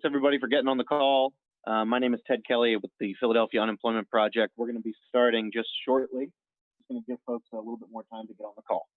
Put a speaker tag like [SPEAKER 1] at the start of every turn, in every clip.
[SPEAKER 1] everybody for getting on the call. My name is Ted Kelly with the Philadelphia Unemployment Project. We're going to be starting just shortly. Just going to give folks a little bit more time to get on the call.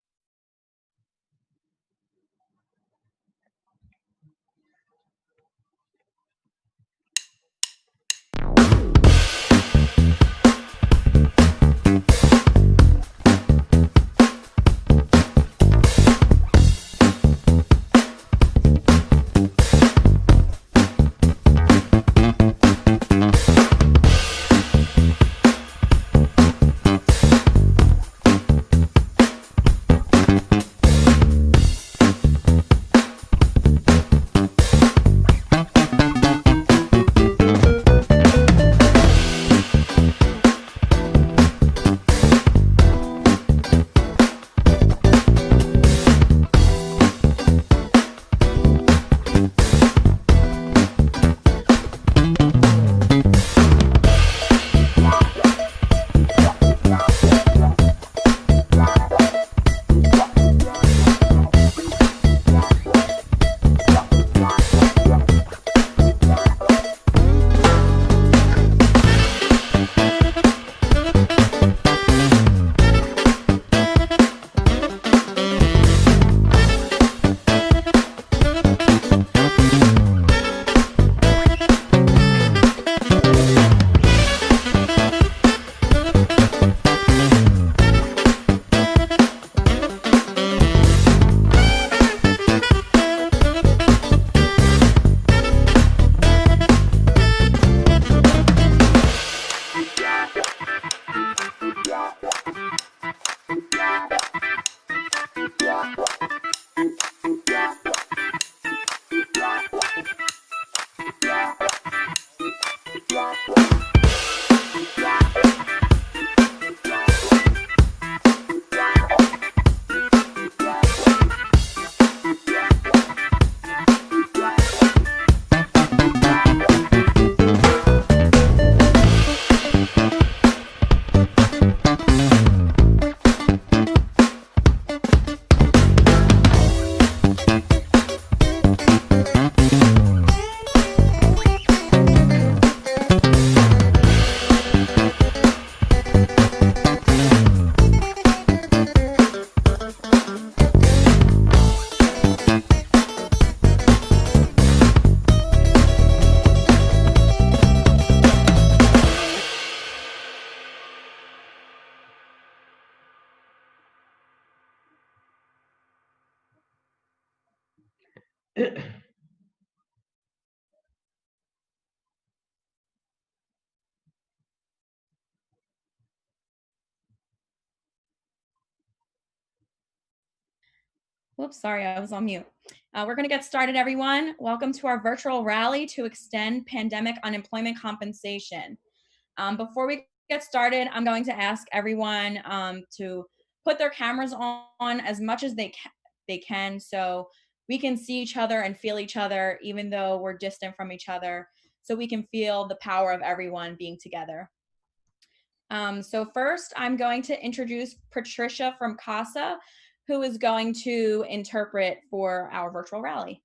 [SPEAKER 2] Whoops, sorry, I was on mute. We're going to get started, everyone. Welcome to our virtual rally to extend pandemic unemployment compensation. Before we get started, I'm going to ask everyone to put their cameras on as much as they can so we can see each other and feel each other, even though we're distant from each other, so we can feel the power of everyone being together. So first, I'm going to introduce Patricia from CASA, who is going to interpret for our virtual rally.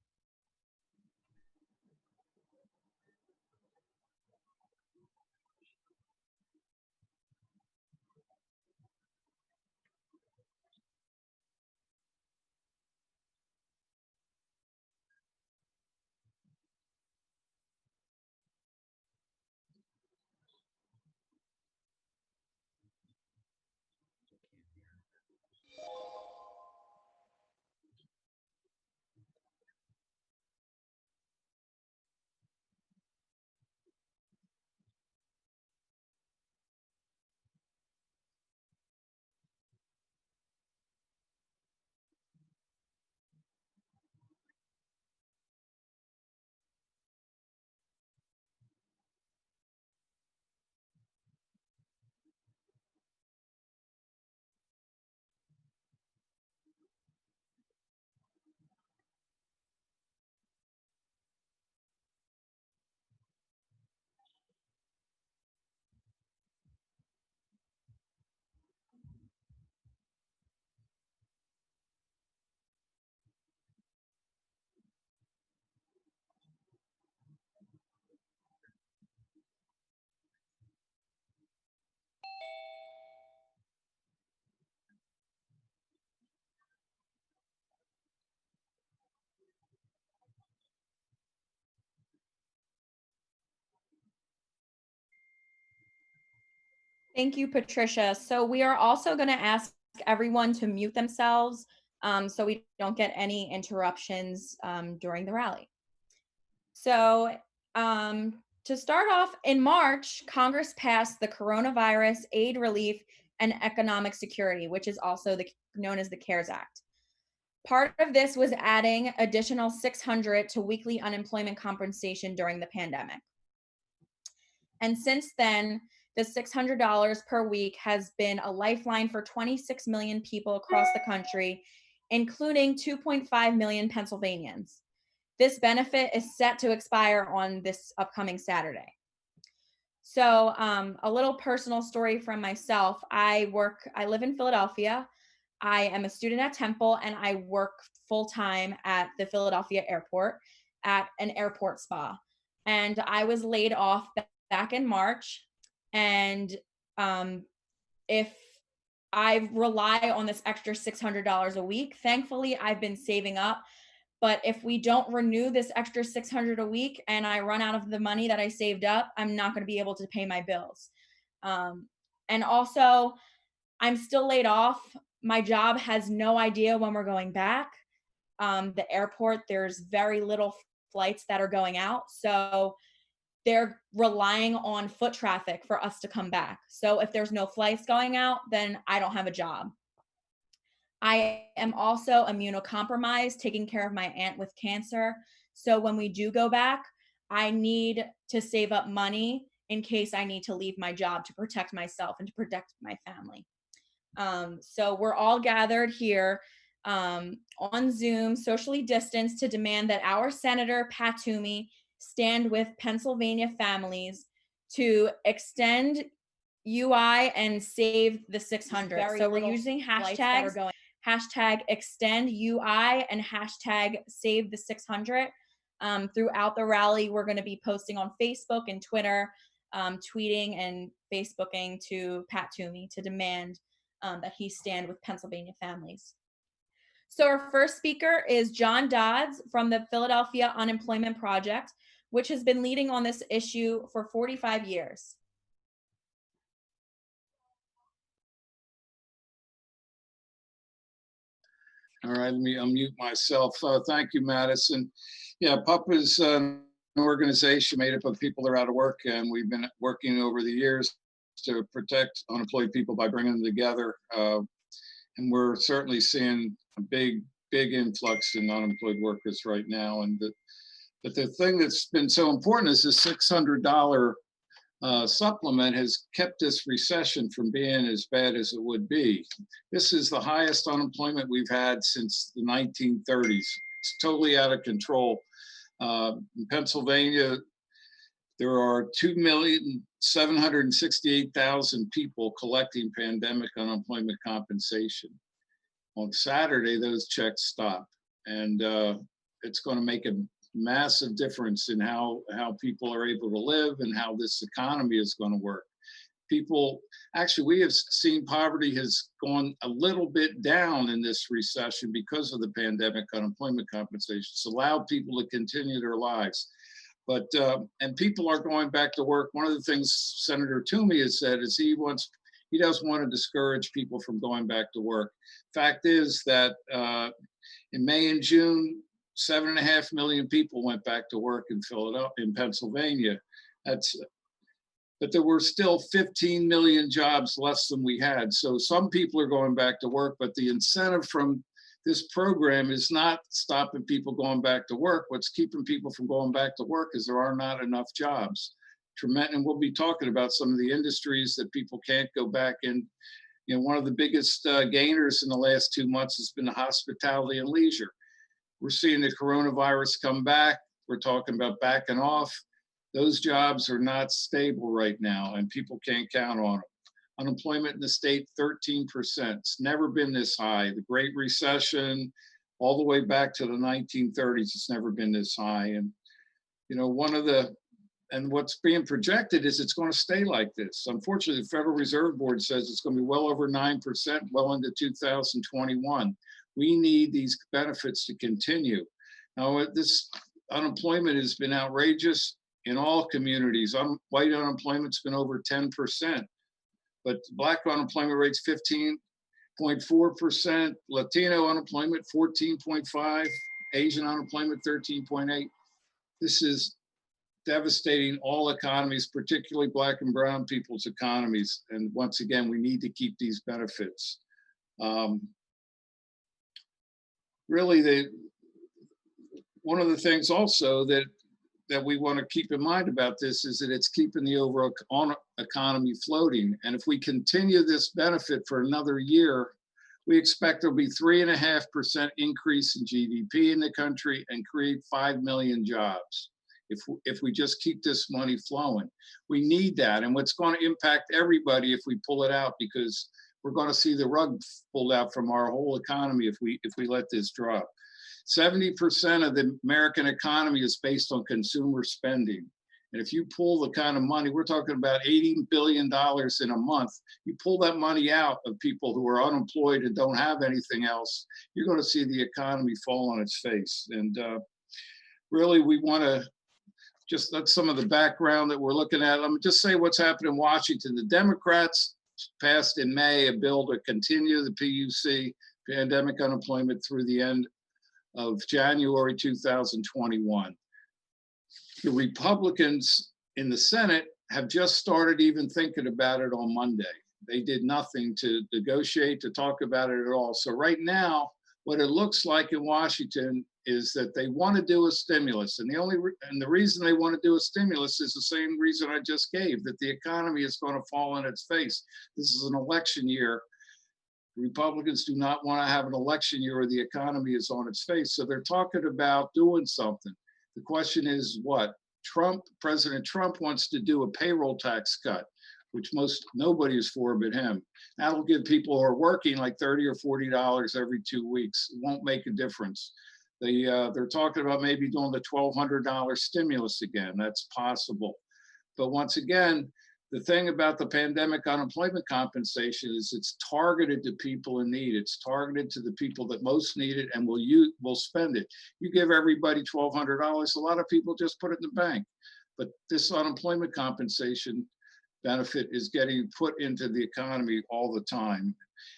[SPEAKER 2] Thank you, Patricia. So we are also going to ask everyone to mute themselves so we don't get any interruptions during the rally. So to start off, in March, Congress passed the Coronavirus Aid, Relief, and Economic Security, which is also known as the CARES Act. Part of this was adding additional $600 to weekly unemployment compensation during the pandemic. And since then, the $600 per week has been a lifeline for 26 million people across the country, including 2.5 million Pennsylvanians. This benefit is set to expire on this upcoming Saturday. So a little personal story from myself. I live in Philadelphia. I am a student at Temple, and I work full-time at the Philadelphia airport at an airport spa. And I was laid off back in March. And if I rely on this extra $600 a week, thankfully I've been saving up. But if we don't renew this extra $600 a week and I run out of the money that I saved up, I'm not going to be able to pay my bills. And also, I'm still laid off. My job has no idea when we're going back. The airport, there's very little flights that are going out. So they're relying on foot traffic for us to come back. So if there's no flights going out, then I don't have a job. I am also immunocompromised, taking care of my aunt with cancer. So when we do go back, I need to save up money in case I need to leave my job to protect myself and to protect my family. So we're all gathered here on Zoom, socially distanced, to demand that our Senator Pat Toomey stand with Pennsylvania families to extend UI and save the 600. So we're using hashtags, hashtag extend UI and hashtag save the 600. Throughout the rally, we're going to be posting on Facebook and Twitter, tweeting and Facebooking to Pat Toomey to demand that he stand with Pennsylvania families. So our first speaker is John Dodds from the Philadelphia Unemployment Project, which has been leading on this issue for 45 years.
[SPEAKER 3] All right, let me unmute myself. Thank you, Madison. Yeah, PUP is an organization made up of people that are out of work, and we've been working over the years to protect unemployed people by bringing them together. And we're certainly seeing a big influx in unemployed workers right now. But the thing that's been so important is the $600 supplement has kept this recession from being as bad as it would be. This is the highest unemployment we've had since the 1930s. It's totally out of control. In Pennsylvania, there are 2,768,000 people collecting pandemic unemployment compensation. On Saturday, those checks stop, and it's going to make a massive difference in how people are able to live and how this economy is going to work. Actually, we have seen poverty has gone a little bit down in this recession because of the pandemic unemployment compensation. It's allowed people to continue their lives. But, and people are going back to work. One of the things Senator Toomey has said is he doesn't want to discourage people from going back to work. Fact is that in May and June, 7.5 million people went back to work in Pennsylvania. But there were still 15 million jobs less than we had. So some people are going back to work, but the incentive from this program is not stopping people going back to work. What's keeping people from going back to work is there are not enough jobs. And we'll be talking about some of the industries that people can't go back in. You know, one of the biggest gainers in the last 2 months has been the hospitality and leisure. We're seeing the coronavirus come back. We're talking about backing off. Those jobs are not stable right now, and people can't count on them. Unemployment in the state, 13%. It's never been this high. The Great Recession, all the way back to the 1930s, it's never been this high. And, you know, what's being projected is it's going to stay like this. Unfortunately, the Federal Reserve Board says it's going to be well over 9%, well into 2021. We need these benefits to continue. Now, this unemployment has been outrageous in all communities. White unemployment's been over 10%. but Black unemployment rate's 15.4%, Latino unemployment 14.5, Asian unemployment 13.8. This is devastating all economies, particularly Black and brown people's economies. And once again, we need to keep these benefits. Really, one of the things also that we want to keep in mind about this is that it's keeping the overall economy floating. And if we continue this benefit for another year, we expect there'll be 3.5% increase in GDP in the country and create 5 million jobs. If we just keep this money flowing, we need that. And what's going to impact everybody if we pull it out, because we're going to see the rug pulled out from our whole economy if we let this drop. 70% of the American economy is based on consumer spending. And if you pull the kind of money, we're talking about $80 billion in a month, you pull that money out of people who are unemployed and don't have anything else, you're going to see the economy fall on its face. And really, we want to that's some of the background that we're looking at. Let me just say what's happened in Washington. The Democrats passed in May a bill to continue the PUC, pandemic unemployment, through the end of January 2021. The Republicans in the Senate have just started even thinking about it on Monday. They did nothing to negotiate, to talk about it at all. So right now, what it looks like in Washington is that they want to do a stimulus. And the reason they want to do a stimulus is the same reason I just gave, that the economy is going to fall on its face. This is an election year. Republicans do not want to have an election year where the economy is on its face. So they're talking about doing something. The question is what? President Trump wants to do a payroll tax cut, which nobody is for but him. That'll give people who are working like $30 or $40 every 2 weeks. It won't make a difference. They're talking about maybe doing the $1,200 stimulus again. That's possible. But once again, the thing about the pandemic unemployment compensation is it's targeted to people in need. It's targeted to the people that most need it and will spend it. You give everybody $1,200, a lot of people just put it in the bank. But this unemployment compensation benefit is getting put into the economy all the time.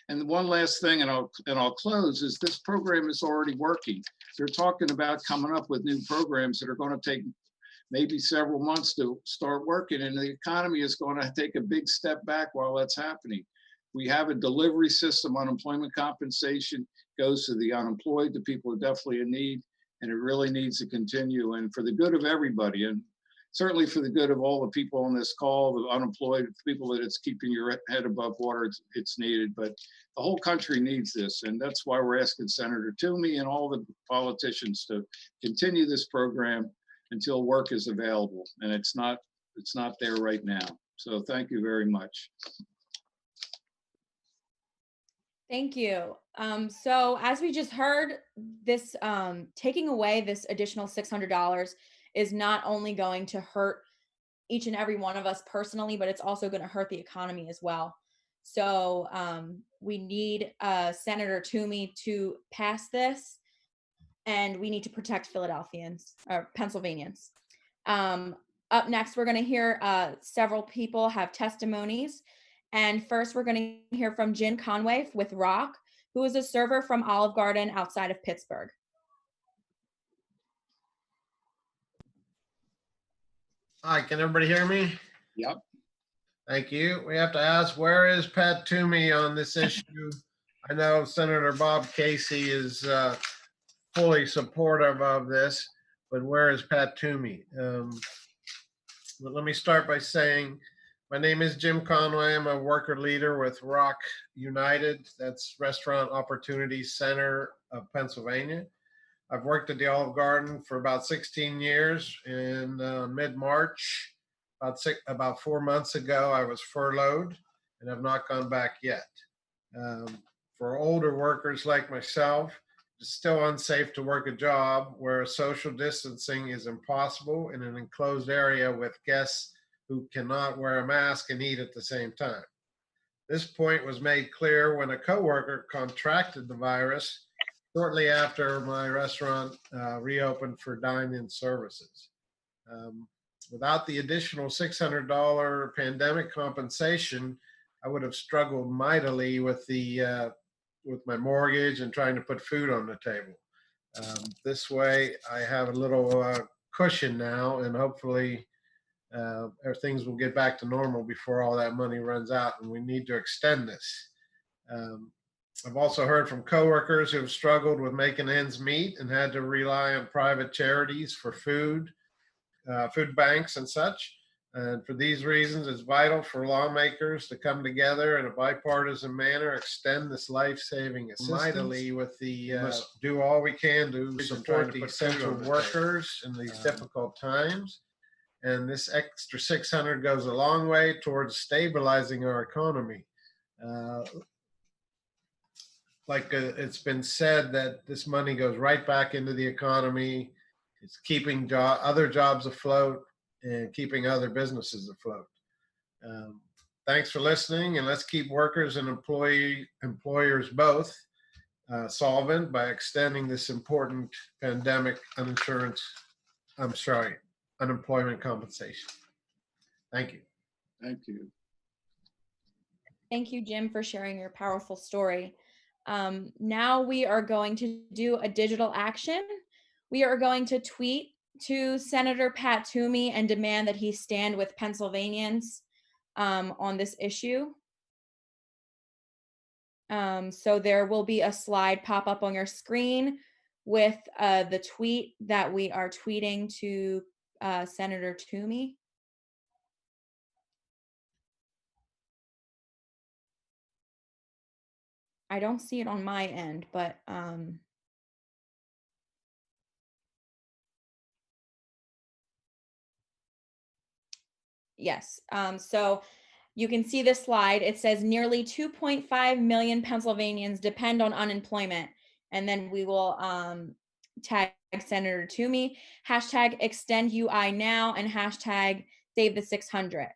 [SPEAKER 3] And one last thing, and I'll close, is this program is already working. They're talking about coming up with new programs that are going to take maybe several months to start working, and the economy is going to take a big step back while that's happening. We have a delivery system. Unemployment compensation goes to the unemployed, the people who are definitely in need, and it really needs to continue. And for the good of everybody, and certainly for the good of all the people on this call, the unemployed, people that it's keeping your head above water, it's needed. But the whole country needs this, and that's why we're asking Senator Toomey and all the politicians to continue this program until work is available, and it's not there right now. So thank you very much.
[SPEAKER 2] Thank you. So as we just heard, this taking away this additional $600 is not only going to hurt each and every one of us personally, but it's also going to hurt the economy as well. So we need Senator Toomey to pass this, and we need to protect Philadelphians or Pennsylvanians. Up next, we're going to hear several people have testimonies. And first, we're going to hear from Jen Conway with Rock, who is a server from Olive Garden outside of Pittsburgh.
[SPEAKER 4] Hi, can everybody hear me?
[SPEAKER 3] Yep.
[SPEAKER 4] Thank you. We have to ask, where is Pat Toomey on this issue? I know Senator Bob Casey is fully supportive of this, but where is Pat Toomey? But let me start by saying, my name is Jim Conway. I'm a worker leader with Rock United. That's Restaurant Opportunity Center of Pennsylvania. I've worked at the Olive Garden for about 16 years. In mid-March, about 4 months ago, I was furloughed and have not gone back yet. For older workers like myself, it's still unsafe to work a job where social distancing is impossible in an enclosed area with guests who cannot wear a mask and eat at the same time. This point was made clear when a coworker contracted the virus shortly after my restaurant reopened for dine-in services. Without the additional $600 pandemic compensation, I would have struggled mightily with my mortgage and trying to put food on the table. This way, I have a little cushion now, and hopefully things will get back to normal before all that money runs out, and we need to extend this. I've also heard from coworkers who have struggled with making ends meet and had to rely on private charities for food, food banks and such. And for these reasons, it's vital for lawmakers to come together in a bipartisan manner, extend this life-saving assistance. Mightily with the do all we can to support the essential workers in these difficult times. And this extra 600 goes a long way towards stabilizing our economy. It's been said that this money goes right back into the economy. It's keeping other jobs afloat and keeping other businesses afloat. Thanks for listening, and let's keep workers and employers both solvent by extending this important pandemic unemployment compensation. Thank you.
[SPEAKER 3] Thank you.
[SPEAKER 2] Thank you, Jim, for sharing your powerful story. Now we are going to do a digital action. We are going to tweet to Senator Pat Toomey and demand that he stand with Pennsylvanians on this issue. So there will be a slide pop up on your screen with the tweet that we are tweeting to Senator Toomey. I don't see it on my end, but yes. So you can see this slide. It says nearly 2.5 million Pennsylvanians depend on unemployment. And then we will tag Senator Toomey, hashtag extend UI now, and hashtag save the 600.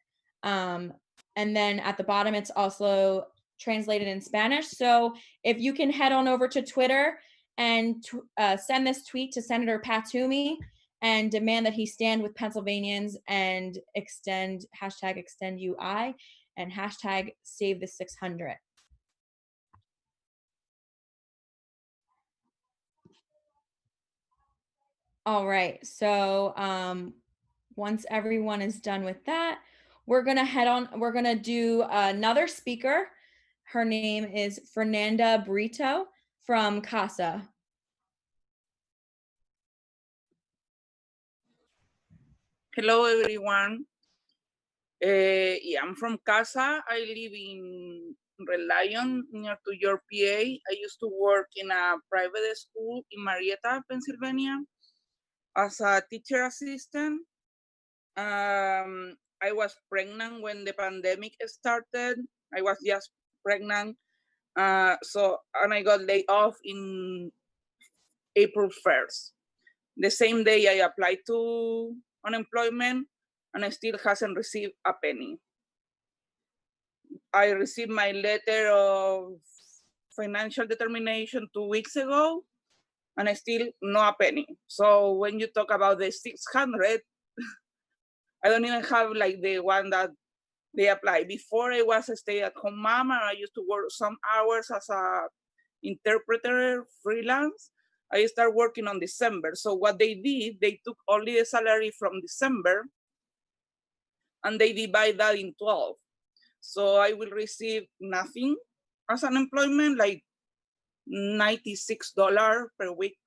[SPEAKER 2] And then at the bottom, it's also translated in Spanish. So if you can head on over to Twitter and send this tweet to Senator Pat Toomey and demand that he stand with Pennsylvanians and hashtag extend UI and hashtag save the 600. All right, so once everyone is done with that, we're gonna do another speaker. Her name is Fernanda Brito from CASA.
[SPEAKER 5] Hello, everyone. I'm from CASA. I live in Reliant, near to your PA. I used to work in a private school in Marietta, Pennsylvania, as a teacher assistant. I was pregnant when the pandemic started. I was just pregnant. And I got laid off in April 1st. The same day I applied to unemployment, and I still hasn't received a penny. I received my letter of financial determination 2 weeks ago, and I still no a penny. So when you talk about the 600, I don't even have like the one that they apply. Before I was a stay-at-home mom, and I used to work some hours as a interpreter freelance. I started working on December. So what they did, they took only the salary from December and they divide that in 12. So I will receive nothing as unemployment, like $96 per week.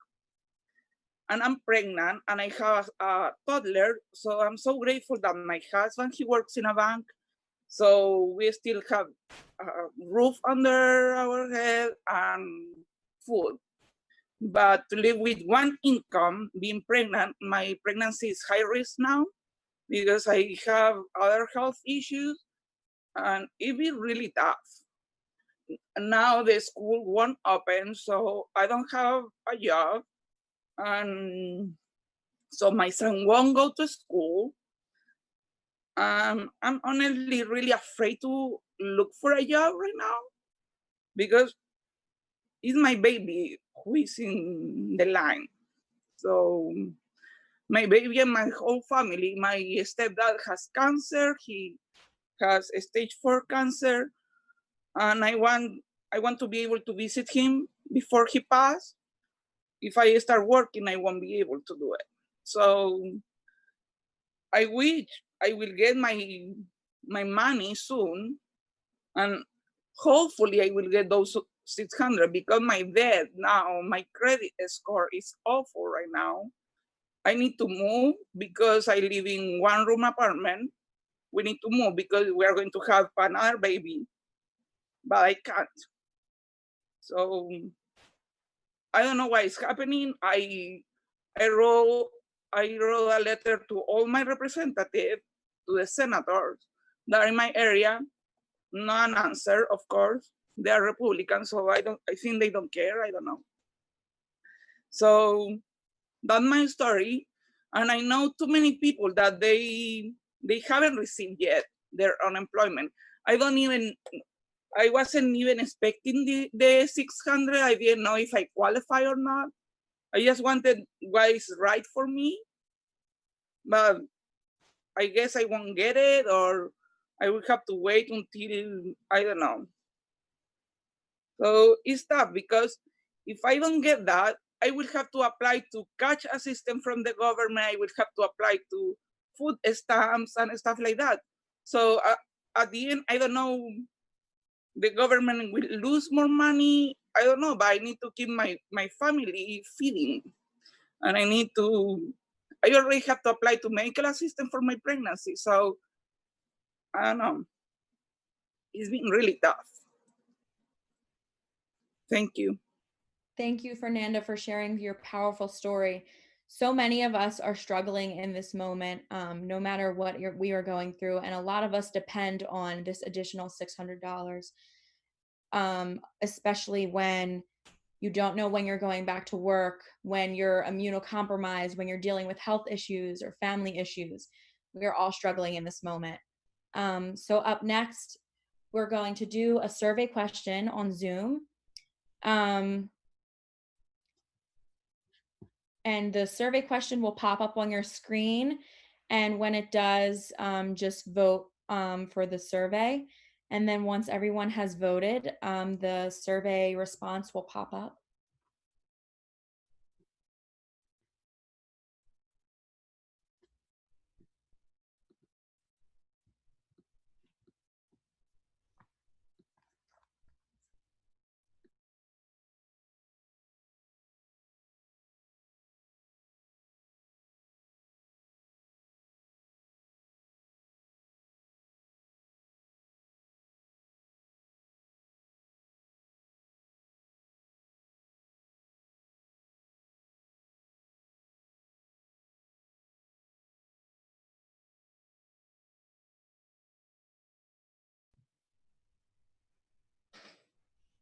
[SPEAKER 5] And I'm pregnant and I have a toddler. So I'm so grateful that my husband, he works in a bank. So we still have a roof under our head and food. But to live with one income, being pregnant, my pregnancy is high risk now because I have other health issues and it be really tough. Now the school won't open, so I don't have a job. And so my son won't go to school. I'm honestly really afraid to look for a job right now because it's my baby who is in the line. So my baby and my whole family, my stepdad has cancer. He has a stage 4 cancer. and I want to be able to visit him before he passed. If I start working, I won't be able to do it. So I wish I will get my money soon, and hopefully I will get those 600, because my debt now, my credit score is awful right now. I need to move because I live in one-room apartment. We need to move because we are going to have another baby, but I can't. So I don't know why it's happening. I wrote a letter to all my representatives, to the senators that are in my area. No an answer, of course. They are Republicans, so I think they don't care. I don't know. So that's my story, and I know too many people that they haven't received yet their unemployment. I wasn't even expecting the 600. I didn't know if I qualify or not. I just wanted what is right for me, but I guess I won't get it, or I will have to wait until, I don't know. So it's tough because if I don't get that, I will have to apply to cash assistance from the government. I will have to apply to food stamps and stuff like that. So at the end, I don't know, the government will lose more money. I don't know, but I need to keep my family feeding. And I already have to apply to medical assistance for my pregnancy. So I don't know. It's been really tough. Thank you.
[SPEAKER 2] Thank you, Fernanda, for sharing your powerful story. So many of us are struggling in this moment, no matter what we are going through. And a lot of us depend on this additional $600, especially when you don't know when you're going back to work, when you're immunocompromised, when you're dealing with health issues or family issues. We are all struggling in this moment. So up next, we're going to do a survey question on Zoom. And the survey question will pop up on your screen. And when it does, just vote for the survey. And then once everyone has voted, the survey response will pop up.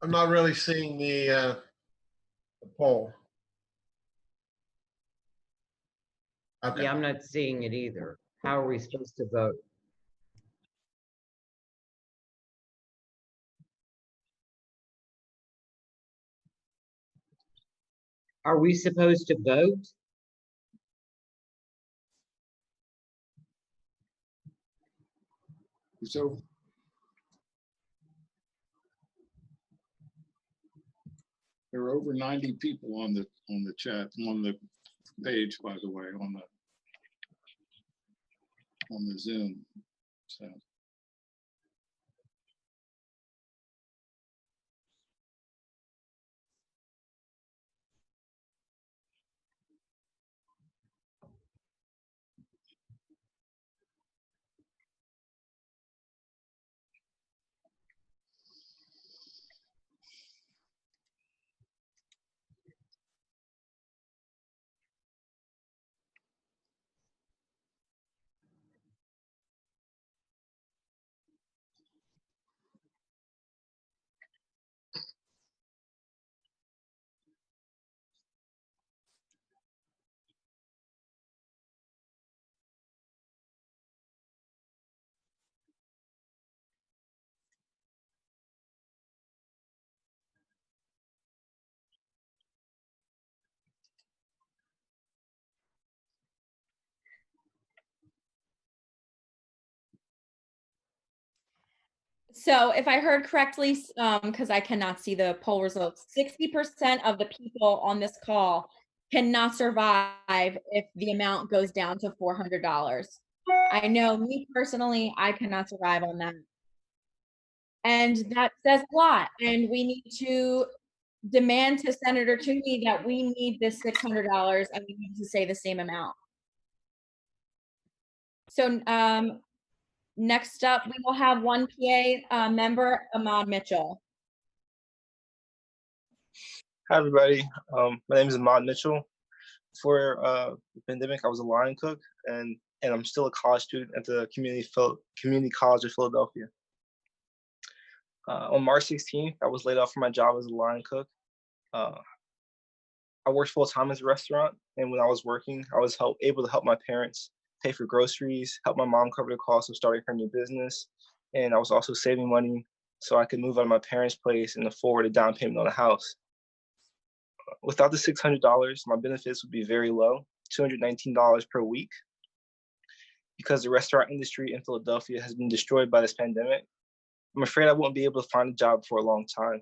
[SPEAKER 4] I'm not really seeing the poll. Okay.
[SPEAKER 6] Yeah, I'm not seeing it either. How are we supposed to vote? Are we supposed to vote?
[SPEAKER 3] So there are over 90 people on the chat, on the page, by the way, on the Zoom. So
[SPEAKER 2] So if I heard correctly, because I cannot see the poll results, 60% of the people on this call cannot survive if the amount goes down to $400. I know me personally, I cannot survive on that. And that says a lot. And we need to demand to Senator Toomey that we need this $600 and we need to say the same amount. So next up, we will have one PA member, Ahmad Mitchell.
[SPEAKER 7] Hi, everybody. My name is Ahmad Mitchell. For the pandemic, I was a line cook, and I'm still a college student at the Community College of Philadelphia. On March 16th, I was laid off from my job as a line cook. I worked full time as a restaurant, and when I was working, I was able to help my parents pay for groceries, help my mom cover the cost of starting her new business, and I was also saving money so I could move out of my parents' place and afford a down payment on a house. Without the $600, my benefits would be very low, $219 per week. Because the restaurant industry in Philadelphia has been destroyed by this pandemic, I'm afraid I won't be able to find a job for a long time.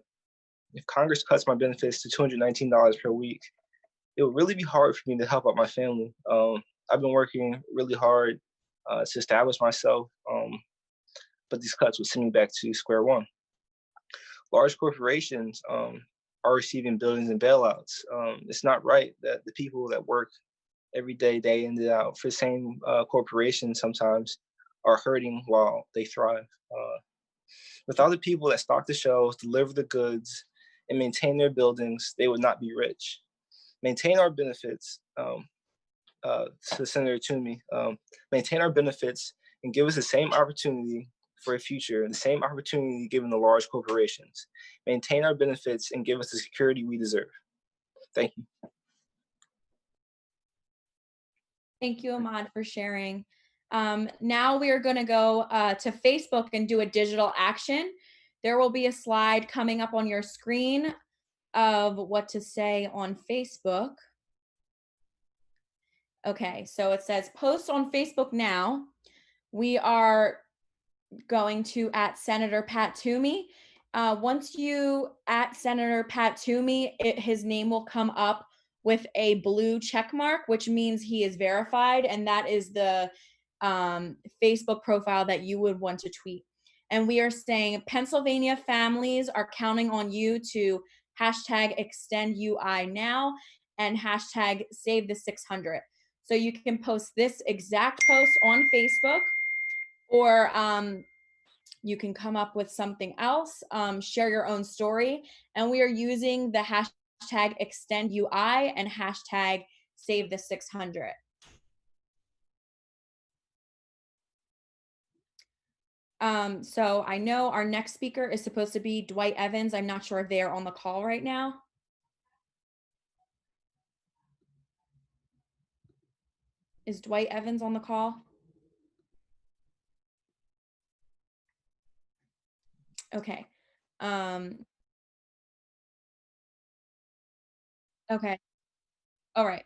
[SPEAKER 7] If Congress cuts my benefits to $219 per week, it would really be hard for me to help out my family. I've been working really hard to establish myself, but these cuts would send me back to square one. Large corporations are receiving billions in bailouts. It's not right that the people that work every day, day in, day out, for the same corporation sometimes are hurting while they thrive. Without the people that stock the shelves, deliver the goods, and maintain their buildings, they would not be rich. Maintain our benefits, to Senator Toomey, maintain our benefits and give us the same opportunity for a future, the same opportunity given the large corporations. Maintain our benefits and give us the security we deserve. Thank you.
[SPEAKER 2] Thank you, Ahmad, for sharing. Now we are going to go to Facebook and do a digital action. There will be a slide coming up on your screen of what to say on Facebook. Okay, so it says post on Facebook now. We are going to @ Senator Pat Toomey. Once you @ Senator Pat Toomey, his name will come up with a blue check mark, which means he is verified, and that is the Facebook profile that you would want to tweet. And we are saying Pennsylvania families are counting on you to #ExtendUI now and #save the 600. So you can post this exact post on Facebook, or you can come up with something else, share your own story. And we are using the #ExtendUI and #save the 600. So I know our next speaker is supposed to be Dwight Evans. I'm not sure if they are on the call right now. Is Dwight Evans on the call? Okay. Okay. All right.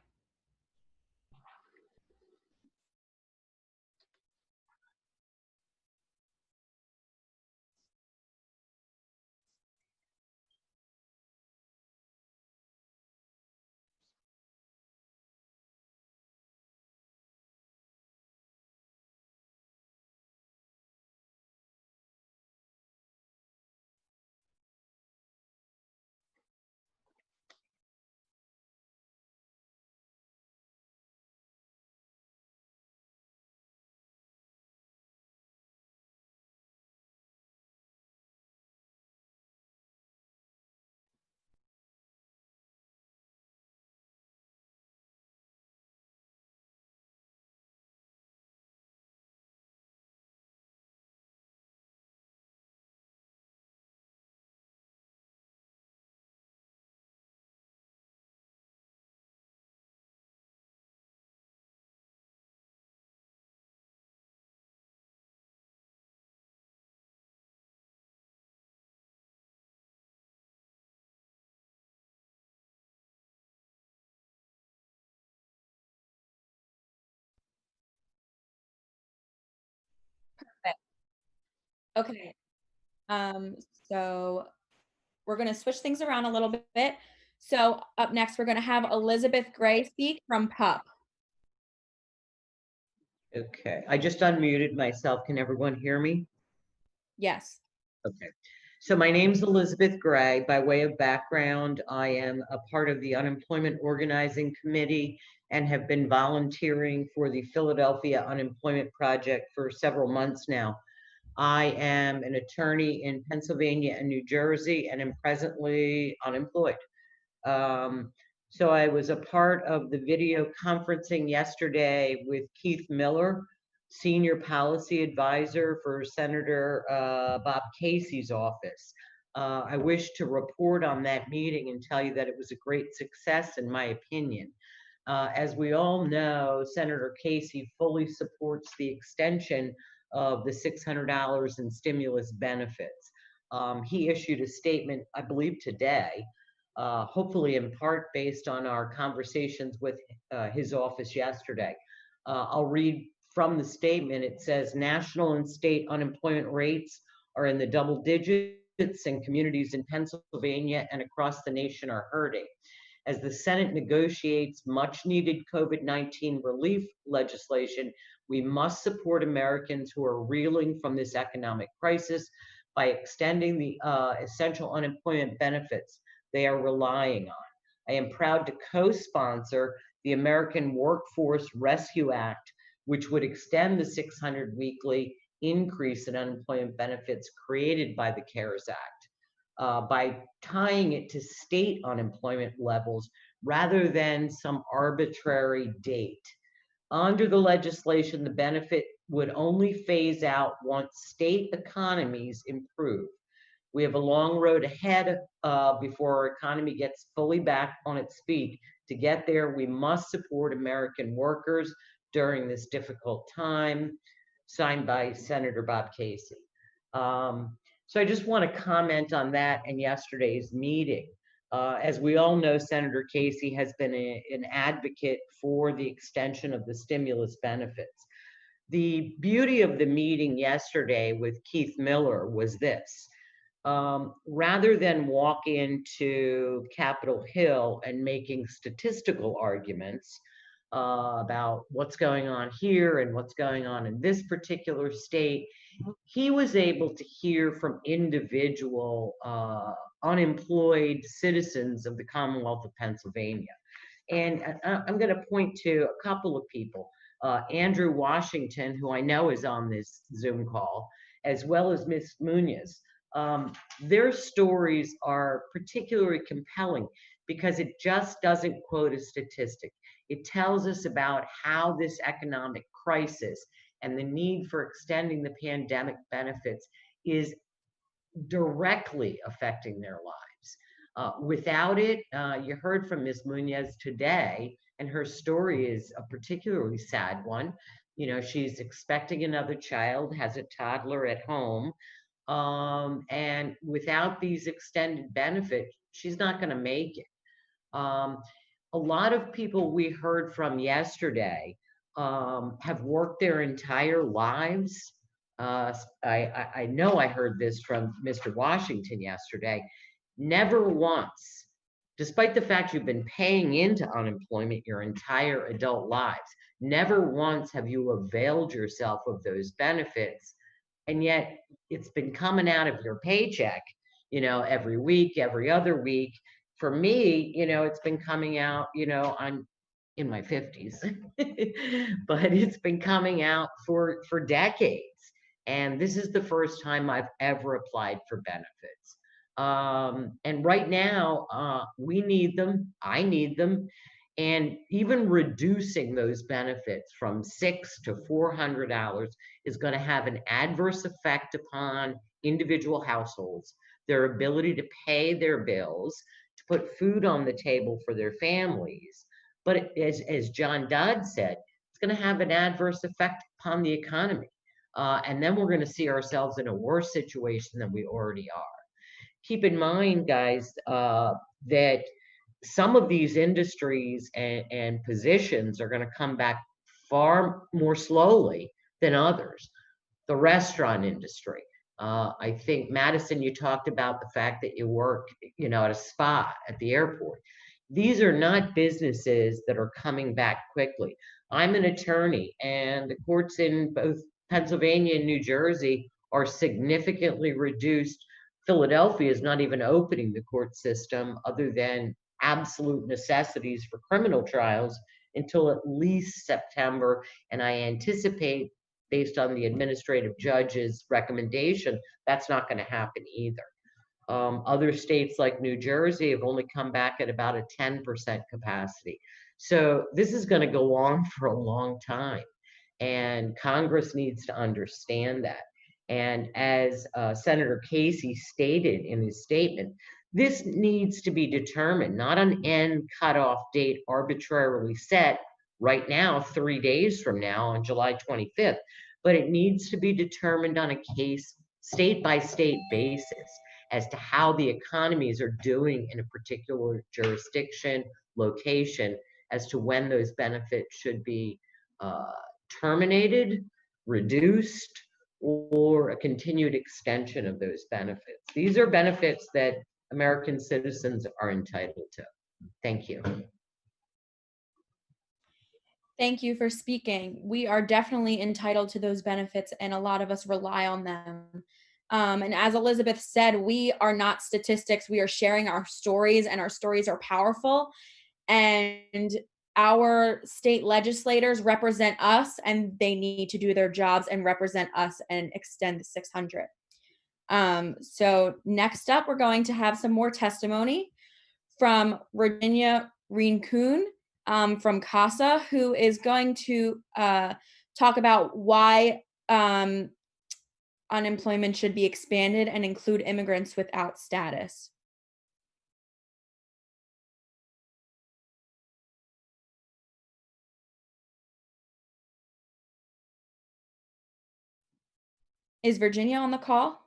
[SPEAKER 2] Okay. So we're going to switch things around a little bit. So up next, we're going to have Elizabeth Gray speak from PUP.
[SPEAKER 6] Okay, I just unmuted myself. Can everyone hear me?
[SPEAKER 2] Yes.
[SPEAKER 6] Okay. So my name's Elizabeth Gray. By way of background, I am a part of the Unemployment Organizing Committee and have been volunteering for the Philadelphia Unemployment Project for several months now. I am an attorney in Pennsylvania and New Jersey and am presently unemployed. So I was a part of the video conferencing yesterday with Keith Miller, Senior Policy Advisor for Senator Bob Casey's office. I wish to report on that meeting and tell you that it was a great success in my opinion. As we all know, Senator Casey fully supports the extension of the $600 in stimulus benefits. He issued a statement, I believe today, hopefully in part based on our conversations with his office yesterday. I'll read from the statement. It says, national and state unemployment rates are in the double digits and communities in Pennsylvania and across the nation are hurting. As the Senate negotiates much needed COVID-19 relief legislation, we must support Americans who are reeling from this economic crisis by extending the essential unemployment benefits they are relying on. I am proud to co-sponsor the American Workforce Rescue Act, which would extend the $600 weekly increase in unemployment benefits created by the CARES Act by tying it to state unemployment levels rather than some arbitrary date. Under the legislation, the benefit would only phase out once state economies improve. We have a long road ahead before our economy gets fully back on its feet. To get there, we must support American workers during this difficult time. Signed by Senator Bob Casey. So I just want to comment on that and yesterday's meeting. As we all know, Senator Casey has been an advocate for the extension of the stimulus benefits. The beauty of the meeting yesterday with Keith Miller was this. Rather than walk into Capitol Hill and making statistical arguments about what's going on here and what's going on in this particular state, he was able to hear from individual unemployed citizens of the Commonwealth of Pennsylvania. And I'm going to point to a couple of people, Andrew Washington, who I know is on this Zoom call, as well as Ms. Munoz. Their stories are particularly compelling because it just doesn't quote a statistic. It tells us about how this economic crisis and the need for extending the pandemic benefits is directly affecting their lives. Without it, you heard from Ms. Munoz today, and her story is a particularly sad one. You know, she's expecting another child, has a toddler at home, and without these extended benefits, she's not going to make it. A lot of people we heard from yesterday have worked their entire lives. I know I heard this from Mr. Washington yesterday. Never once, despite the fact you've been paying into unemployment your entire adult lives, never once have you availed yourself of those benefits. And yet it's been coming out of your paycheck, you know, every week, every other week. For me, you know, it's been coming out, you know, I'm in my 50s, but it's been coming out for decades. And this is the first time I've ever applied for benefits. And right now, we need them, I need them. And even reducing those benefits from $600 to $400 is going to have an adverse effect upon individual households, their ability to pay their bills, to put food on the table for their families. But as John Dodd said, it's going to have an adverse effect upon the economy. And then we're going to see ourselves in a worse situation than we already are. Keep in mind, guys, that some of these industries and positions are going to come back far more slowly than others. The restaurant industry, I think, Madison, you talked about the fact that you work, at a spa at the airport. These are not businesses that are coming back quickly. I'm an attorney, and the courts in both Pennsylvania and New Jersey are significantly reduced. Philadelphia is not even opening the court system other than absolute necessities for criminal trials until at least September. And I anticipate, based on the administrative judge's recommendation, that's not going to happen either. Other states like New Jersey have only come back at about a 10% capacity. So this is going to go on for a long time. And Congress needs to understand that. And as Senator Casey stated in his statement, this needs to be determined, not an end cutoff date arbitrarily set right now, 3 days from now on July 25th, but it needs to be determined on a case state by state basis as to how the economies are doing in a particular jurisdiction, location, as to when those benefits should be terminated, reduced, or a continued extension of those benefits. These are benefits that American citizens are entitled to. Thank you.
[SPEAKER 2] Thank you for speaking. We are definitely entitled to those benefits, and a lot of us rely on them. And as Elizabeth said, we are not statistics. We are sharing our stories, and our stories are powerful. And our state legislators represent us, and they need to do their jobs and represent us and extend the 600. So next up, we're going to have some more testimony from Virginia Reen-Koon from CASA, who is going to talk about why unemployment should be expanded and include immigrants without status. Is Virginia on the call?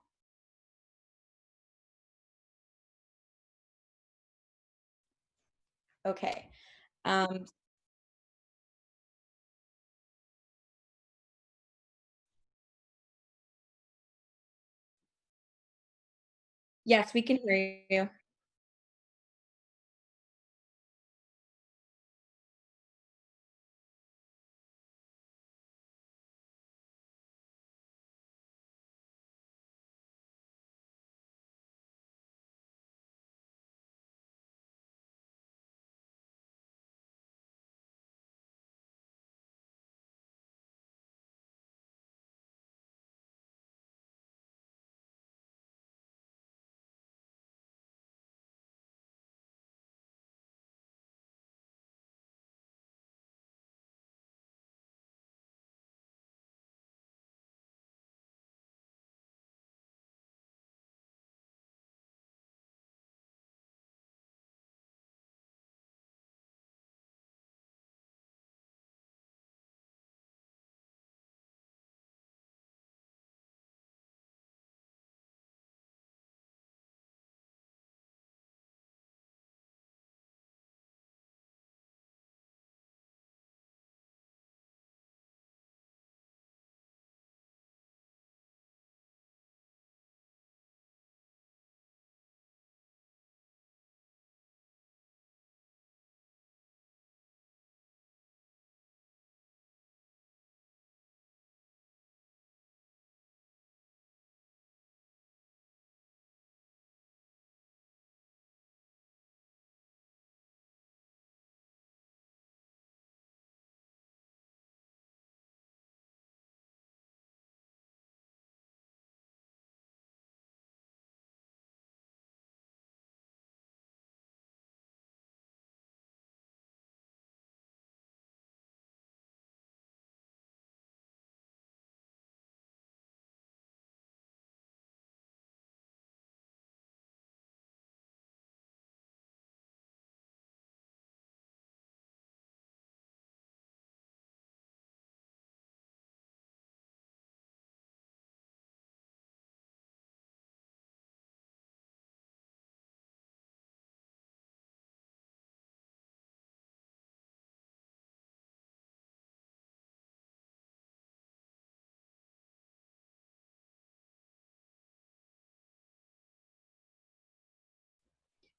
[SPEAKER 2] Okay. Yes, we can hear you.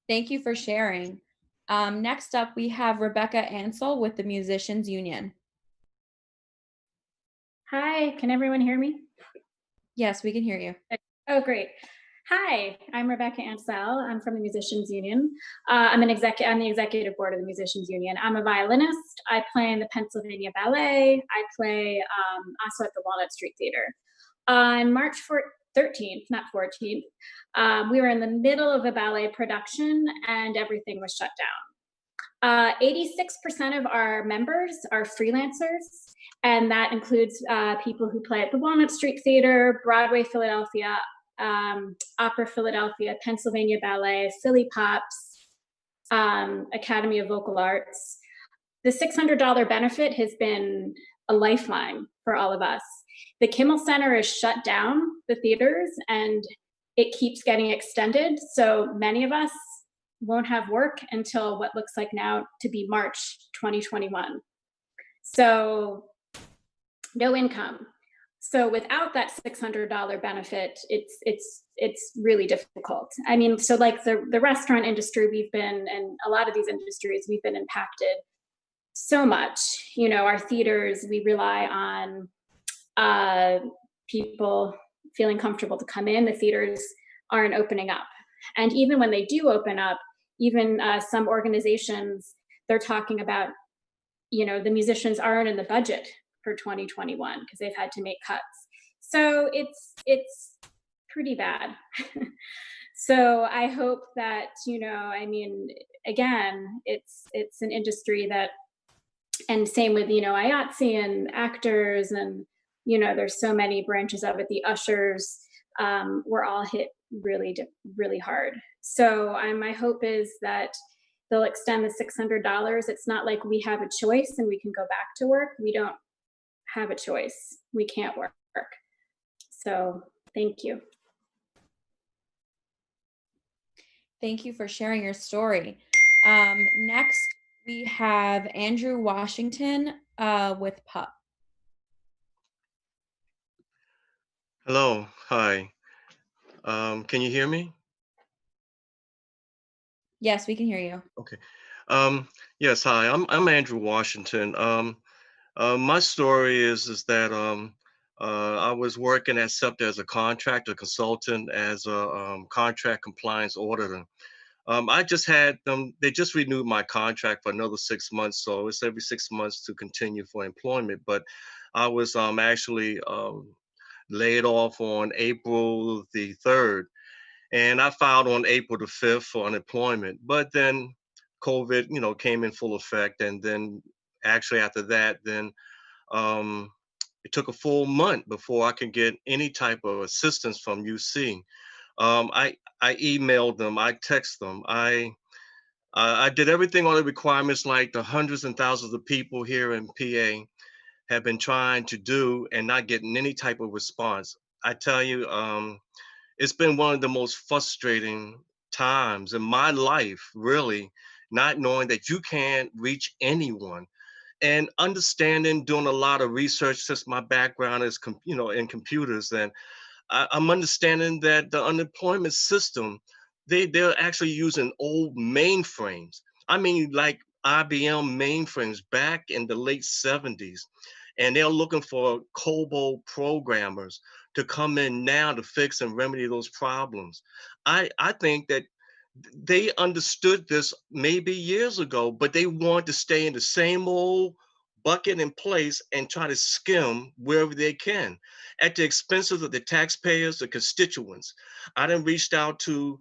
[SPEAKER 2] Thank you for sharing. Next up, we have Rebecca Ansel with the Musicians Union.
[SPEAKER 8] Hi, can everyone hear me?
[SPEAKER 2] Yes, we can hear you.
[SPEAKER 8] Oh, great. Hi, I'm Rebecca Ansel. I'm from the Musicians Union. I'm the executive board of the Musicians Union. I'm a violinist. I play in the Pennsylvania Ballet. I play also at the Walnut Street Theater. On March 13th, not 14th, we were in the middle of a ballet production and everything was shut down. 86% of our members are freelancers, and that includes people who play at the Walnut Street Theater, Broadway Philadelphia, Opera Philadelphia, Pennsylvania Ballet, Philly Pops, Academy of Vocal Arts. The $600 benefit has been a lifeline for all of us. The Kimmel Center is shut down, the theaters, and it keeps getting extended. So many of us won't have work until what looks like now to be March 2021. So no income. So without that $600 benefit, it's really difficult. I mean, so like the restaurant industry, and a lot of these industries, we've been impacted so much. You know, our theaters, we rely on people feeling comfortable to come in. The theaters aren't opening up. And even when they do open up, even some organizations, they're talking about, you know, the musicians aren't in the budget for 2021 because they've had to make cuts. So it's pretty bad. So I hope that, you know, I mean, again, it's an industry that, and same with, you know, IATSE and actors, and, you know, there's so many branches of it, the ushers, were all hit really, really hard. So my hope is that they'll extend the $600. It's not like we have a choice and we can go back to work. We don't have a choice. We can't work. So thank you.
[SPEAKER 2] Thank you for sharing your story. Next, we have Andrew Washington with PUP.
[SPEAKER 9] Hello, hi. Can you hear me?
[SPEAKER 2] Yes, we can hear you.
[SPEAKER 9] Okay. Yes, hi. I'm Andrew Washington. My story is that I was working at SEPTA as a contractor consultant, as a contract compliance auditor. I just had them. They just renewed my contract for another 6 months, so it's every 6 months to continue for employment. But I was actually laid off on April the 3rd. And I filed on April the 5th for unemployment. But then COVID, you know, came in full effect. And then actually after that, then it took a full month before I could get any type of assistance from UC. I emailed them, I text them, I did everything on the requirements like the hundreds and thousands of people here in PA have been trying to do and not getting any type of response. I tell you, it's been one of the most frustrating times in my life, really, not knowing that you can't reach anyone, and understanding, doing a lot of research since my background is, you know, in computers, and I'm understanding that the unemployment system, they're actually using old mainframes. I mean, like IBM mainframes back in the late 70s. And they're looking for COBOL programmers to come in now to fix and remedy those problems. I think that they understood this maybe years ago, but they want to stay in the same old bucket in place and try to skim wherever they can at the expenses of the taxpayers, the constituents. I done reached out to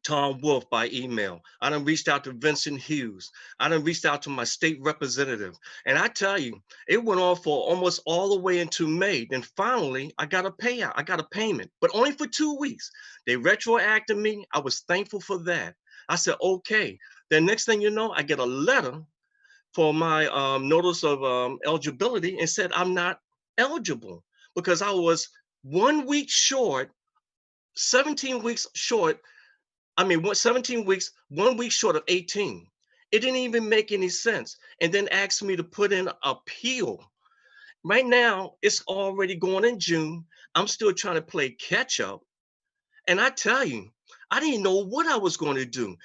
[SPEAKER 9] Tom Wolf by email. I done reached out to Vincent Hughes. I done reached out to my state representative. And I tell you, it went on for almost all the way into May. Then finally, I got a payout. I got a payment, but only for 2 weeks. They retroacted me. I was thankful for that. I said, okay. Then next thing you know, I get a letter for my notice of eligibility and said I'm not eligible because I was 1 week short, 17 weeks short. 17 weeks, 1 week short of 18. It didn't even make any sense. And then asked me to put in appeal. Right now, it's already going in June. I'm still trying to play catch up. And I tell you, I didn't know what I was going to do.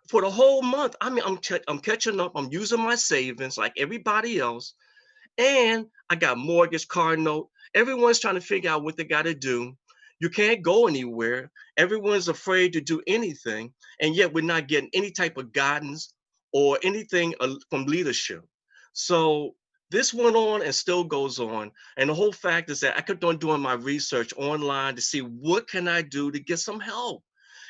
[SPEAKER 9] For the whole month, I mean, I'm catching up. I'm using my savings like everybody else. And I got mortgage, car note. Everyone's trying to figure out what they got to do. You can't go anywhere. Everyone's afraid to do anything. And yet we're not getting any type of guidance or anything from leadership. So this went on and still goes on. And the whole fact is that I kept on doing my research online to see what can I do to get some help.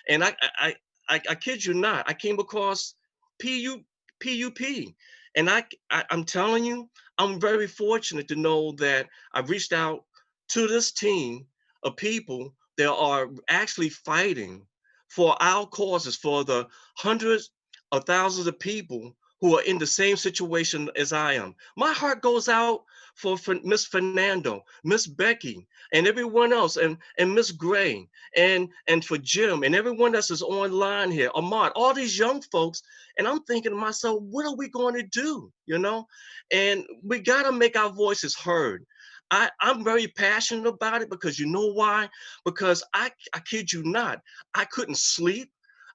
[SPEAKER 9] And I kid you not, I came across PUP. And I'm telling you, I'm very fortunate to know that I've reached out to this team of people that are actually fighting for our causes, for the hundreds of thousands of people who are in the same situation as I am. My heart goes out for Miss Fernando, Miss Becky, and everyone else, and Miss Gray, and for Jim, and everyone else is online here, Ahmad, all these young folks. And I'm thinking to myself, what are we going to do? You know, and we got to make our voices heard. I'm very passionate about it because you know why? Because I kid you not, I couldn't sleep.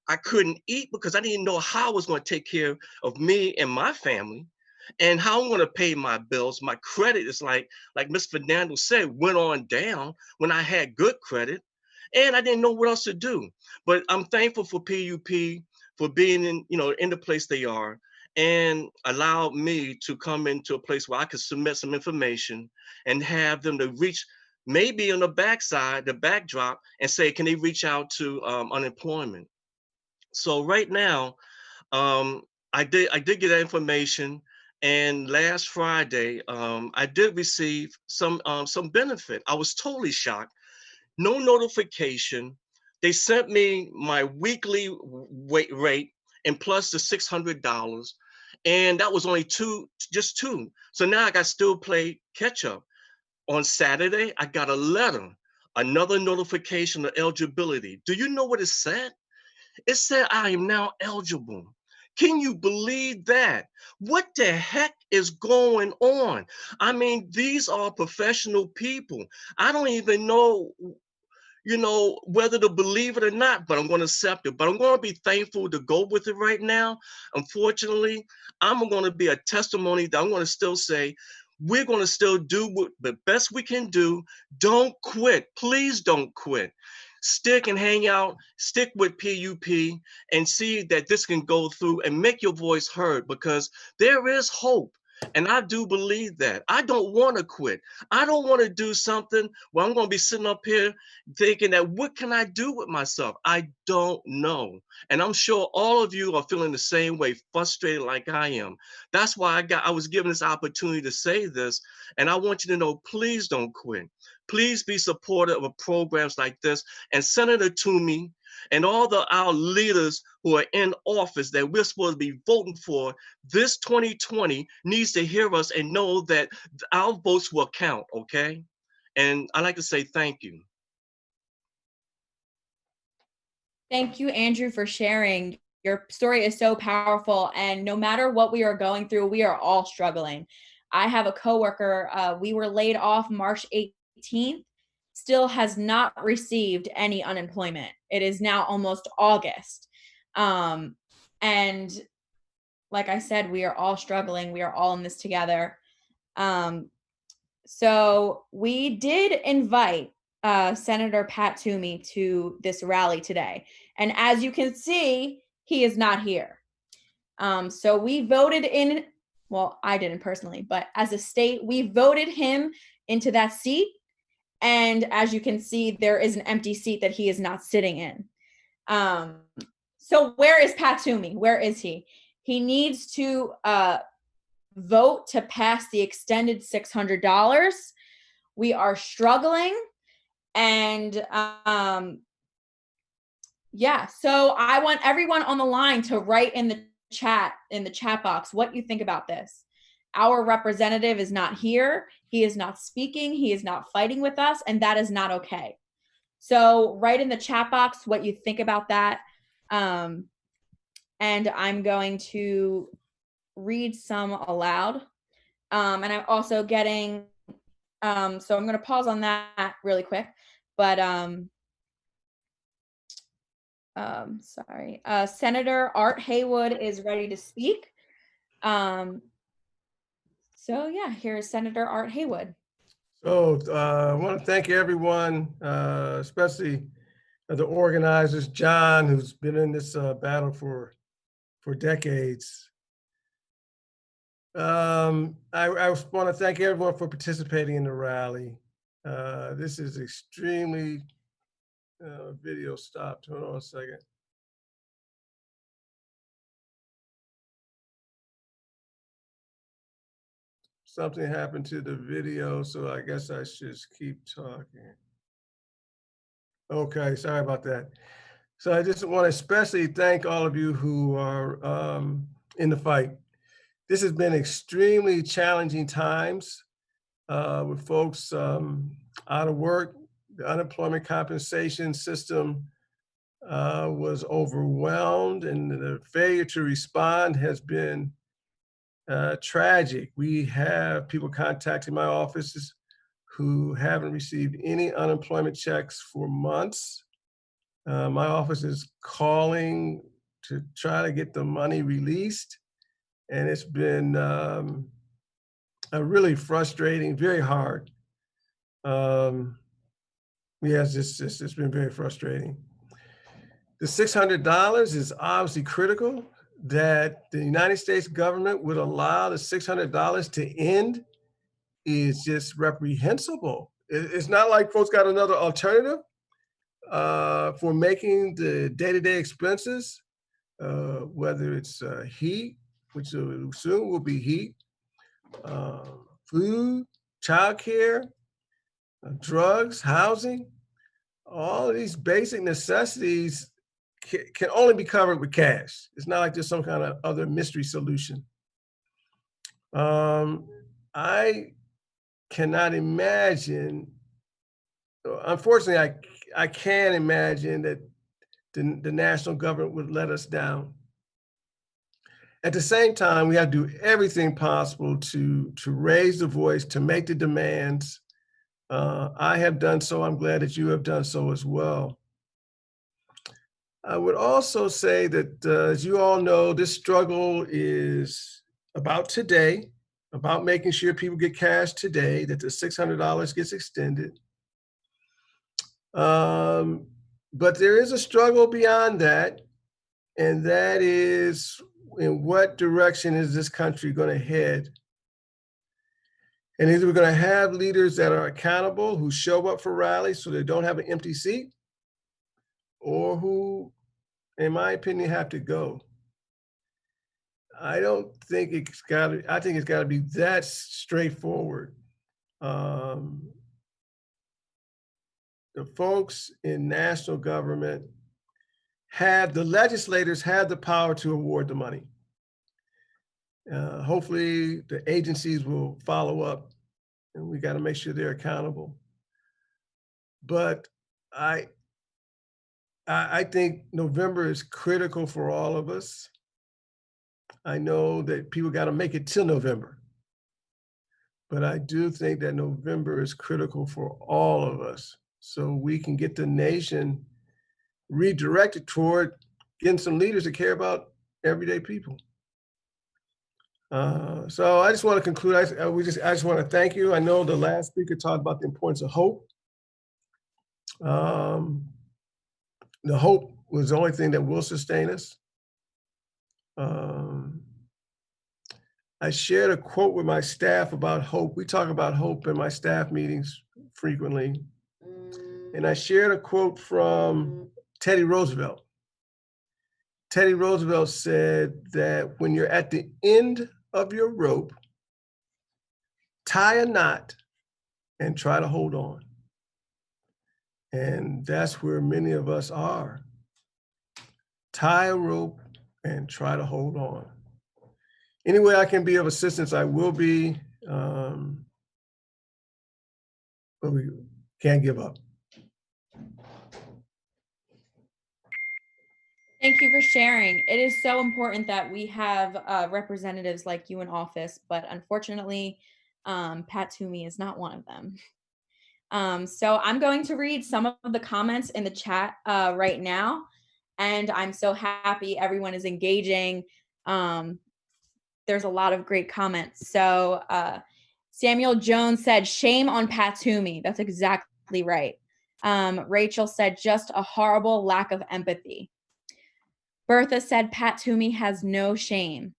[SPEAKER 9] I couldn't eat because I didn't know how I was going to take care of me and my family and how I'm going to pay my bills. My credit is like Miss Fernando said, went on down when I had good credit and I didn't know what else to do. But I'm thankful for PUP for being in the place they are and allowed me to come into a place where I could submit some information and have them to reach maybe on the backside, the backdrop, and say, can they reach out to unemployment? So right now, I did get that information, and last Friday, I did receive some benefit. I was totally shocked. No notification. They sent me my weekly rate and plus the $600, and that was only just two. So now I got still play catch up. On Saturday, I got a letter, another notification of eligibility. Do you know what it said? It said I am now eligible. Can you believe that? What the heck is going on? I mean, these are professional people. I don't even know, whether to believe it or not, but I'm going to accept it. But I'm going to be thankful to go with it right now. Unfortunately, I'm going to be a testimony that I'm going to still say, we're going to still do what the best we can do. Don't quit. Please don't quit. Stick and hang out, stick with PUP and see that this can go through and make your voice heard because there is hope. And I do believe that. I don't want to quit. I don't want to do something where I'm going to be sitting up here thinking that what can I do with myself? I don't know. And I'm sure all of you are feeling the same way, frustrated like I am. That's why I was given this opportunity to say this. And I want you to know, please don't quit. Please be supportive of programs like this. And Senator Toomey and all our leaders who are in office that we're supposed to be voting for this 2020 needs to hear us and know that our votes will count, okay? And I'd like to say thank you.
[SPEAKER 2] Thank you, Andrew, for sharing. Your story is so powerful, and no matter what we are going through, we are all struggling. I have a coworker, we were laid off March 18th, still has not received any unemployment. It is now almost August. And like I said, we are all struggling. We are all in this together. So we did invite Senator Pat Toomey to this rally today. And as you can see, he is not here. So we voted in, well, I didn't personally, but as a state, we voted him into that seat. And as you can see, there is an empty seat that he is not sitting in. So where is Pat Toomey? Where is he? He needs to vote to pass the extended $600. We are struggling. And yeah, so I want everyone on the line to write in the chat box what you think about this. Our representative is not here. He is not speaking. He is not fighting with us, and that is not okay. So write in the chat box what you think about that. And I'm going to read some aloud. And I'm also getting, so I'm going to pause on that really quick. But sorry, Senator Art Haywood is ready to speak. So yeah, here's Senator Art Haywood.
[SPEAKER 10] So I want to thank everyone, especially the organizers, John, who's been in this battle for decades. I want to thank everyone for participating in the rally. This is extremely, video stopped. Hold on a second. Something happened to the video, so I guess I should just keep talking. Okay, sorry about that. So I just want to especially thank all of you who are in the fight. This has been extremely challenging times with folks out of work. The unemployment compensation system was overwhelmed, and the failure to respond has been tragic. We have people contacting my offices who haven't received any unemployment checks for months. My office is calling to try to get the money released, and it's been a really frustrating, very hard. Yes, it's been very frustrating. The $600 is obviously critical. That the United States government would allow the $600 to end is just reprehensible. It's not like folks got another alternative for making the day-to-day expenses, whether it's heat, which soon will be heat, food, childcare, drugs, housing. All of these basic necessities can only be covered with cash. It's not like there's some kind of other mystery solution. I cannot imagine, unfortunately, I can't imagine that the national government would let us down. At the same time, we have to do everything possible to raise the voice, to make the demands. I have done so. I'm glad that you have done so as well. I would also say that, as you all know, this struggle is about today, about making sure people get cash today, that the $600 gets extended. But there is a struggle beyond that, and that is, in what direction is this country going to head? And either we're going to have leaders that are accountable, who show up for rallies so they don't have an empty seat, or who, in my opinion, have to go. I don't think it's got to, I think it's got to be that straightforward. The folks in national government the legislators have the power to award the money. Hopefully the agencies will follow up, and we got to make sure they're accountable. But I think November is critical for all of us. I know that people got to make it till November, but I do think that November is critical for all of us, so we can get the nation redirected toward getting some leaders that care about everyday people. So I just want to conclude. I just want to thank you. I know the last speaker talked about the importance of hope. The hope was the only thing that will sustain us. I shared a quote with my staff about hope. We talk about hope in my staff meetings frequently. And I shared a quote from Teddy Roosevelt. Teddy Roosevelt said that when you're at the end of your rope, tie a knot and try to hold on. And that's where many of us are. Tie a rope and try to hold on. Any way I can be of assistance, I will be, but we can't give up.
[SPEAKER 2] Thank you for sharing. It is so important that we have representatives like you in office, but unfortunately, Pat Toomey is not one of them. So I'm going to read some of the comments in the chat right now. and I'm so happy everyone is engaging. There's a lot of great comments. So Samuel Jones said, shame on Pat Toomey. That's exactly right. Rachel said, just a horrible lack of empathy. Bertha said, Pat Toomey has no shame.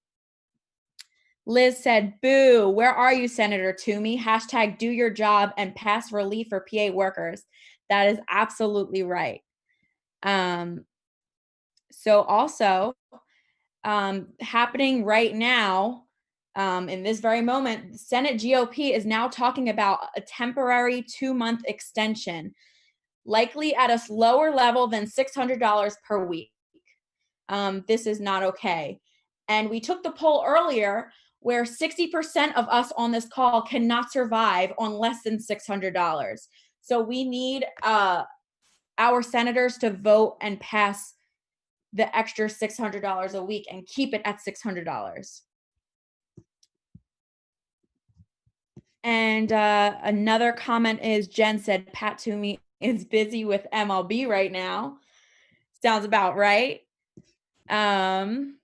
[SPEAKER 2] Liz said, boo, where are you, Senator Toomey? Hashtag do your job and pass relief for PA workers. That is absolutely right. So also happening right now, in this very moment, the Senate GOP is now talking about a temporary 2-month extension, likely at a lower level than $600 per week. This is not okay. And we took the poll earlier where 60% of us on this call cannot survive on less than $600. So we need our senators to vote and pass the extra $600 a week and keep it at $600. And another comment is Jen said, Pat Toomey is busy with MLB right now. Sounds about right. Going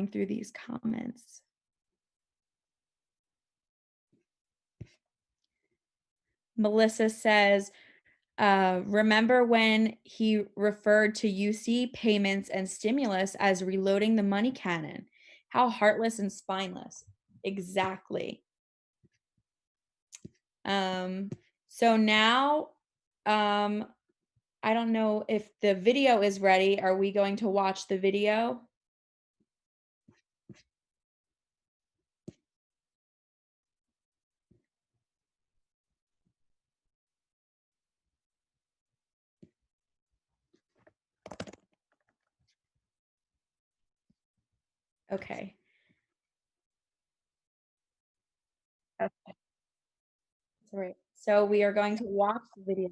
[SPEAKER 2] through these comments. Melissa says, remember when he referred to UC payments and stimulus as reloading the money cannon? How heartless and spineless. Exactly. So now, I don't know if the video is ready. Are we going to watch the video? Okay. Okay. All right. So we are going to watch the video.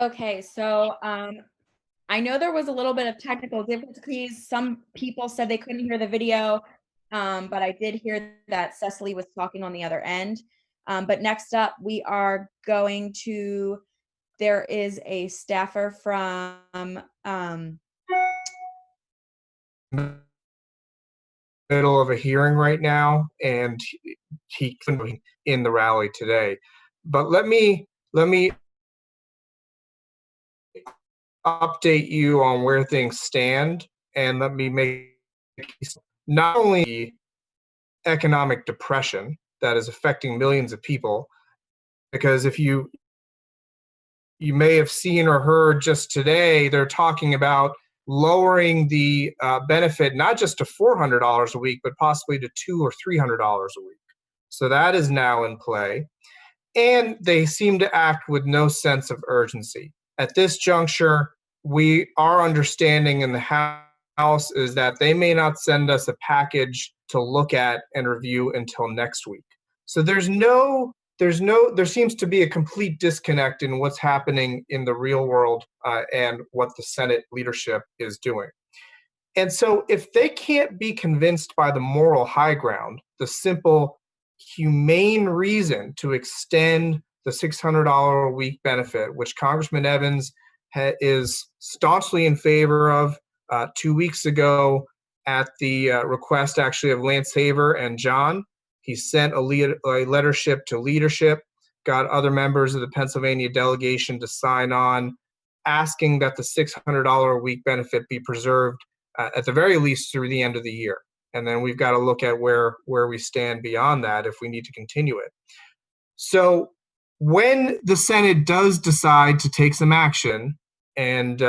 [SPEAKER 2] Okay, so I know there was a little bit of technical difficulties. Some people said they couldn't hear the video, but I did hear that Cecily was talking on the other end. But next up, we are going to, there is a staffer from
[SPEAKER 11] middle of a hearing right now, and he couldn't be in the rally today. But let me update you on where things stand, and let me make not only economic depression that is affecting millions of people, because if you may have seen or heard just today, they're talking about lowering the benefit not just to $400 a week, but possibly to $200 or $300 a week. So that is now in play. And they seem to act with no sense of urgency. At this juncture, our understanding in the House is that they may not send us a package to look at and review until next week. So there seems to be a complete disconnect in what's happening in the real world and what the Senate leadership is doing. And so if they can't be convinced by the moral high ground, the simple, humane reason to extend the $600 a week benefit, which Congressman Evans is staunchly in favor of 2 weeks ago at the request actually of Lance Haver and John. He sent a lettership to leadership, got other members of the Pennsylvania delegation to sign on, asking that the $600 a week benefit be preserved at the very least through the end of the year. And then we've got to look at where we stand beyond that if we need to continue it. So when the Senate does decide to take some action, and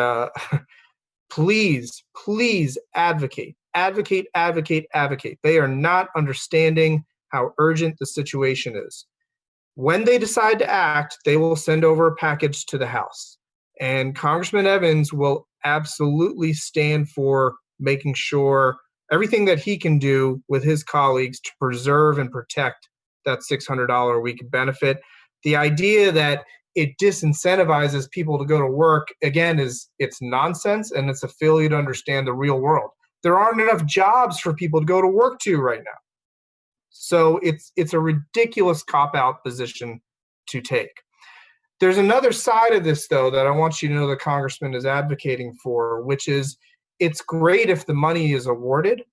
[SPEAKER 11] please advocate. They are not understanding how urgent the situation is. When they decide to act, they will send over a package to the House. And Congressman Evans will absolutely stand for making sure everything that he can do with his colleagues to preserve and protect that $600 a week benefit. The idea that it disincentivizes people to go to work, again, it's nonsense, and it's a failure to understand the real world. There aren't enough jobs for people to go to work to right now. So it's a ridiculous cop-out position to take. There's another side of this, though, that I want you to know the Congressman is advocating for, which is it's great if the money is awarded,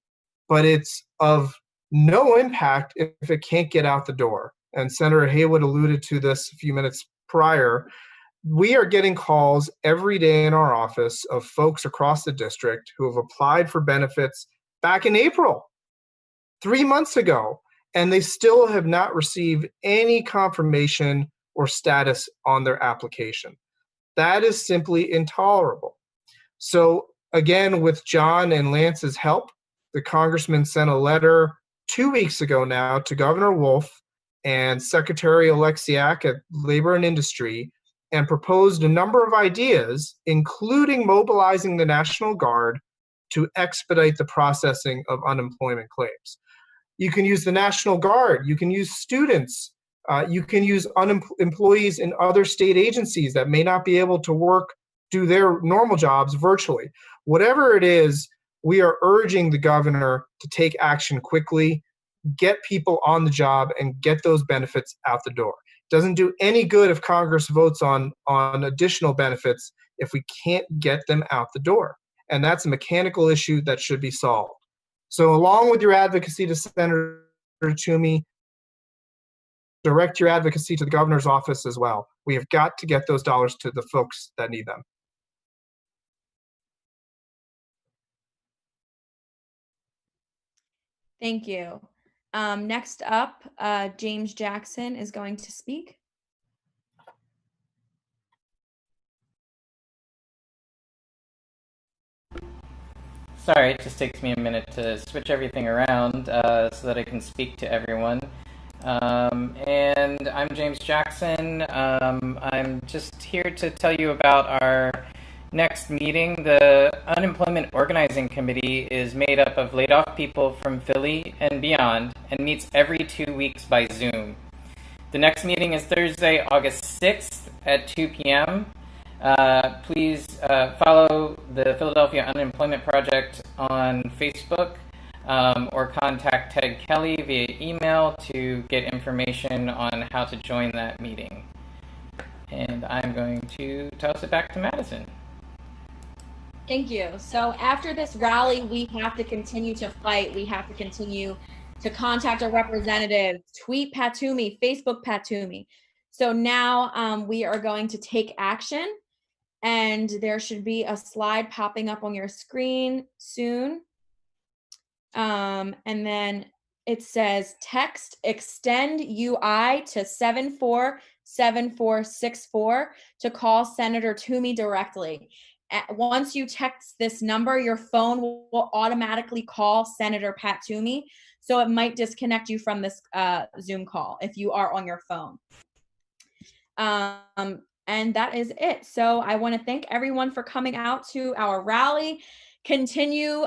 [SPEAKER 11] but it's of no impact if it can't get out the door. And Senator Haywood alluded to this a few minutes prior. We are getting calls every day in our office of folks across the district who have applied for benefits back in April, 3 months ago, and they still have not received any confirmation or status on their application. That is simply intolerable. So again, with John and Lance's help, the congressman sent a letter 2 weeks ago now to Governor Wolf and Secretary Alexiak at Labor and Industry and proposed a number of ideas, including mobilizing the National Guard to expedite the processing of unemployment claims. You can use the National Guard, you can use students, you can use employees in other state agencies that may not be able to do their normal jobs virtually. Whatever it is, we are urging the governor to take action quickly, get people on the job, and get those benefits out the door. It doesn't do any good if Congress votes on additional benefits if we can't get them out the door. And that's a mechanical issue that should be solved. So along with your advocacy to Senator Toomey, direct your advocacy to the governor's office as well. We have got to get those dollars to the folks that need them.
[SPEAKER 2] Thank you. Next up, James Jackson is going to speak.
[SPEAKER 12] Sorry, it just takes me a minute to switch everything around so that I can speak to everyone. And I'm James Jackson. I'm just here to tell you about our next meeting. The Unemployment Organizing Committee is made up of laid-off people from Philly and beyond and meets every 2 weeks by Zoom. The next meeting is Thursday, August 6th at 2 p.m. Please follow the Philadelphia Unemployment Project on Facebook or contact Ted Kelly via email to get information on how to join that meeting. And I'm going to toss it back to Madison.
[SPEAKER 2] Thank you. So after this rally, we have to continue to fight. We have to continue to contact our representatives, tweet Pat Toomey, Facebook Pat Toomey. So now we are going to take action, and there should be a slide popping up on your screen soon. And then it says text extend UI to 747464 to call Senator Toomey directly. Once you text this number, your phone will automatically call Senator Pat Toomey. So it might disconnect you from this Zoom call if you are on your phone. And that is it. So I want to thank everyone for coming out to our rally. Continue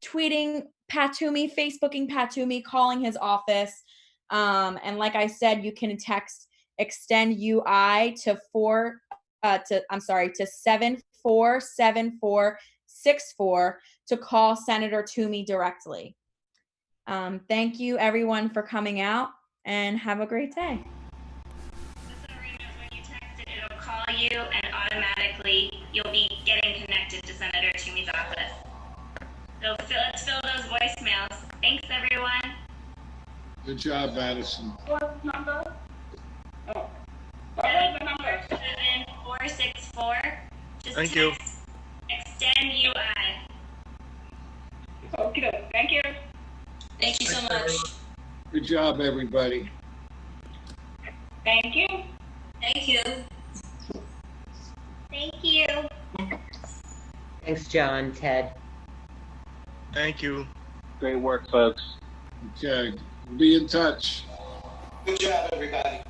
[SPEAKER 2] tweeting Pat Toomey, Facebooking Pat Toomey, calling his office. And like I said, you can text extend UI to 747464 to call Senator Toomey directly. Thank you everyone for coming out, and have a great day.
[SPEAKER 13] When you text it, it'll call you, and automatically you'll be getting connected to Senator Toomey's office. So let's fill those voicemails. Thanks, everyone.
[SPEAKER 3] Good job, Madison.
[SPEAKER 5] What number? Oh.
[SPEAKER 13] 7464. Just
[SPEAKER 9] Thank you.
[SPEAKER 13] Extend UI.
[SPEAKER 5] Okay, thank you.
[SPEAKER 13] Thank you so much.
[SPEAKER 3] Good job, everybody.
[SPEAKER 5] Thank you.
[SPEAKER 13] Thank you. Thank you.
[SPEAKER 6] Thanks, John, Ted.
[SPEAKER 9] Thank you.
[SPEAKER 1] Great work, folks.
[SPEAKER 3] Okay, be in touch.
[SPEAKER 14] Good job, everybody.